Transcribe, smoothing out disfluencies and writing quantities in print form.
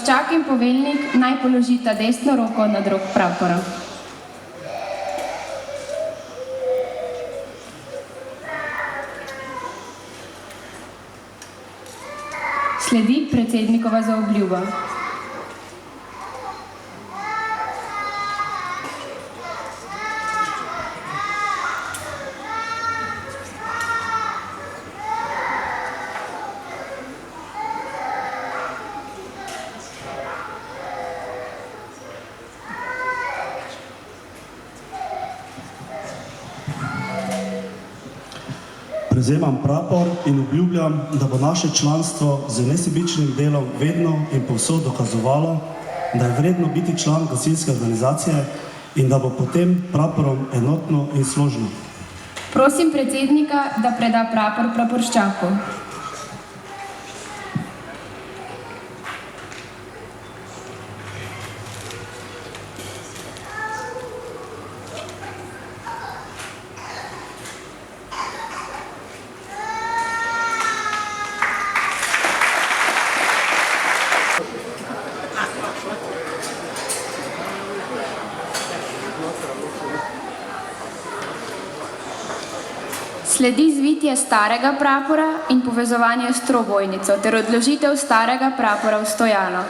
Praporščak in poveljnik naj položita desno roko na drog prapora. Sledi predsednikova zaobljuba. Prevzemam prapor in obljubljam, da bo naše članstvo z nesebičnim delom vedno in povsod dokazovalo, da je vredno biti član gasilske organizacije in da bo pod tem praporom enotno in složno. Prosim predsednika, da preda prapor Praporščaku. Sledi zvitje starega prapora in povezovanje s trobojnico ter odložitev starega prapora v stojalo.